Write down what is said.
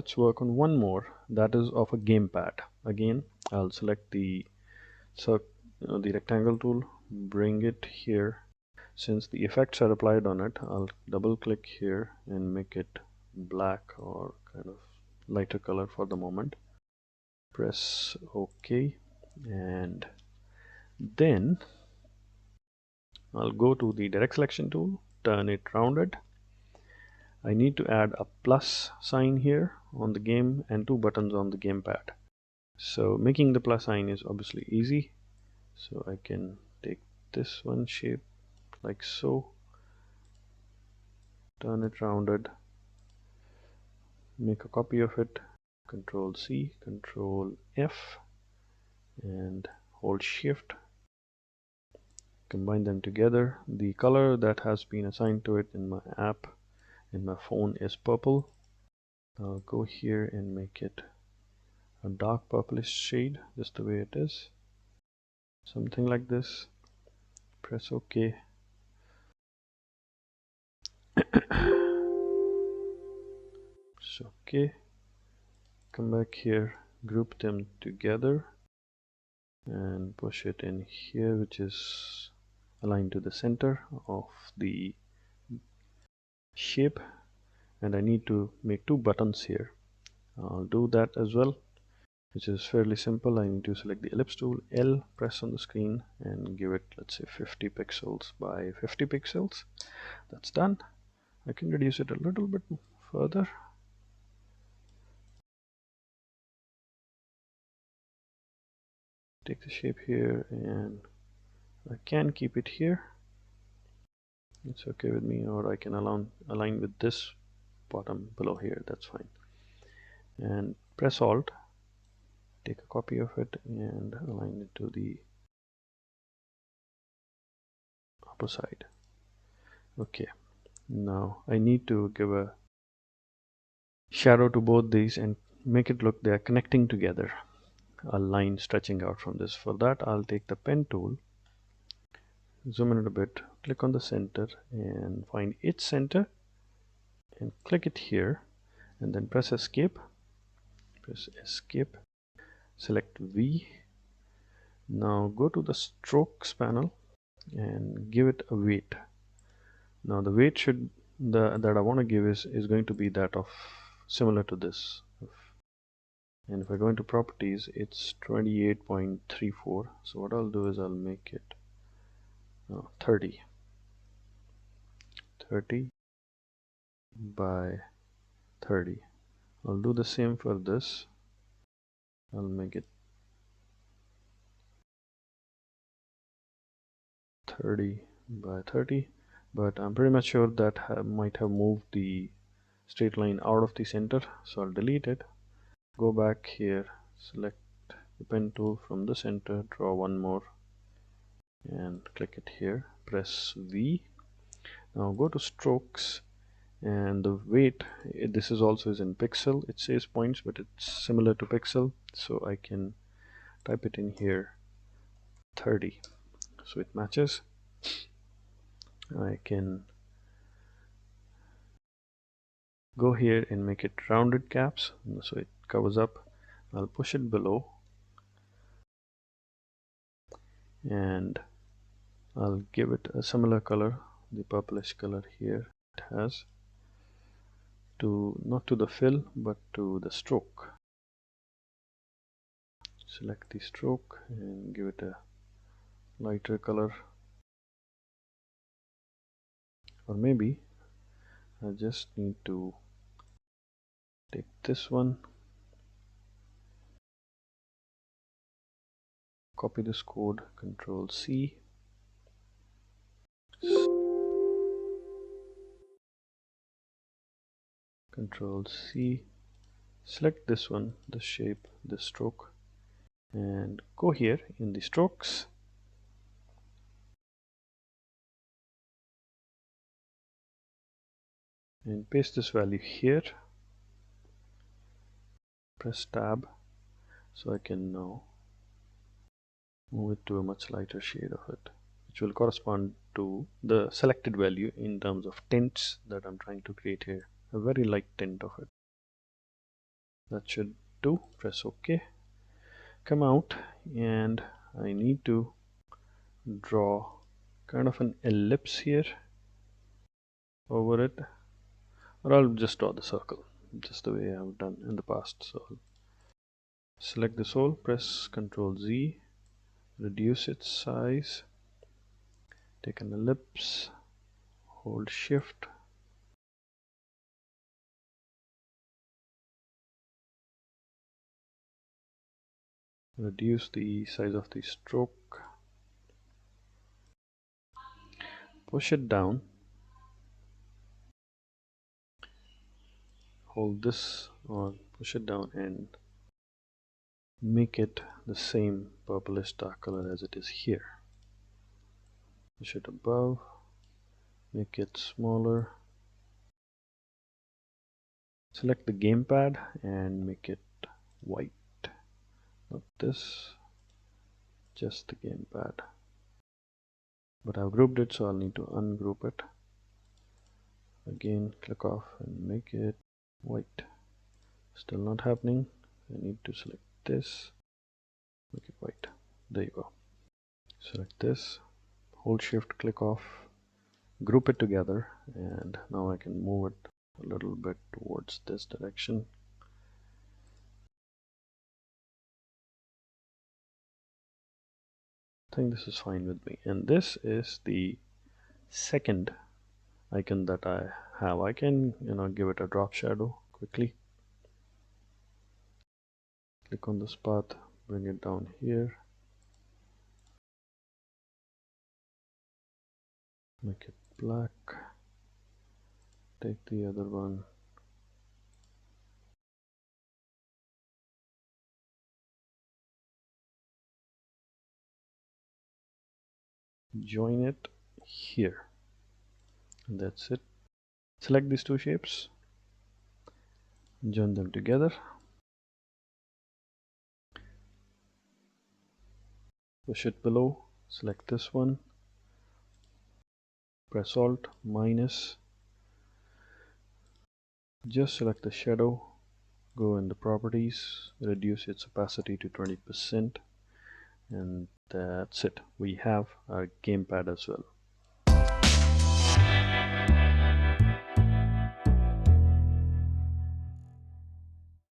let's work on one more, that is of a gamepad. Again, I'll select the rectangle tool, bring it here. Since the effects are applied on it, I'll double click here and make it black or kind of lighter color for the moment. Press OK, and then I'll go to the direct selection tool, turn it rounded. I need to add a plus sign here on the game and 2 buttons on the gamepad. So making the plus sign is obviously easy. So I can take this one shape like so, turn it rounded, make a copy of it, Control C, Control F, and hold Shift. Combine them together. The color that has been assigned to it in my app, in my phone, is purple. I'll go here and make it a dark purplish shade, just the way it is. Something like this. Press OK. It's OK. Come back here, group them together and push it in here, which is aligned to the center of the shape. And I need to make 2 buttons here. I'll do that as well, which is fairly simple. I need to select the ellipse tool, L, press on the screen and give it, let's say, 50 pixels by 50 pixels. That's done. I can reduce it a little bit further. Take the shape here and I can keep it here. It's okay with me, or I can align with this bottom below here, that's fine. And press Alt, take a copy of it and align it to the upper side. Okay, now I need to give a shadow to both these and make it look they are connecting together, a line stretching out from this. For that, I'll take the pen tool, zoom in it a bit, click on the center and find its center and click it here, and then press escape, select V. Now go to the strokes panel and give it a weight. Now the weight that I want to give is going to be that of similar to this, and if I go into properties, it's 28.34. so what I'll do is I'll make it 30 by 30. I'll do the same for this. I'll make it 30 by 30, but I'm pretty much sure that might have moved the straight line out of the center, so I'll delete it. Go back here, select the pen tool from the center, draw one more and click it here, press V. Now go to strokes and the weight, this is also in pixel. It says points but it's similar to pixel, so I can type it in here 30, so it matches. I can go here and make it rounded caps so it covers up. I'll push it below and I'll give it a similar color, the purplish color here it has, not to the fill but to the stroke. Select the stroke and give it a lighter color, or maybe I just need to take this one, copy this code, Control C, Control C, select this one, the shape, the stroke, and go here in the strokes and paste this value here. Press tab so I can now move it to a much lighter shade of it, which will correspond to the selected value in terms of tints that I'm trying to create here, a very light tint of it. That should do. Press OK. Come out, and I need to draw kind of an ellipse here over it, or I'll just draw the circle just the way I've done in the past. So I'll select this whole, press Ctrl Z, reduce its size, take an ellipse, hold Shift, reduce the size of the stroke, push it down, hold this or push it down and make it the same purplish dark color as it is here. Push it above, make it smaller, select the gamepad and make it white. Not this, just the gamepad. But I've grouped it, so I'll need to ungroup it. Again, click off and make it white. Still not happening. I need to select this, make it white. There you go. Select this, hold Shift, click off, group it together, and now I can move it a little bit towards this direction. I think this is fine with me. And this is the second icon that I have. I can give it a drop shadow quickly. Click on this path, bring it down here, make it black, take the other one, join it here, and that's it. Select these two shapes, join them together, push it below, select this one, press Alt minus, just select the shadow, go in the properties, reduce its opacity to 20%, and that's it. We have our gamepad as well.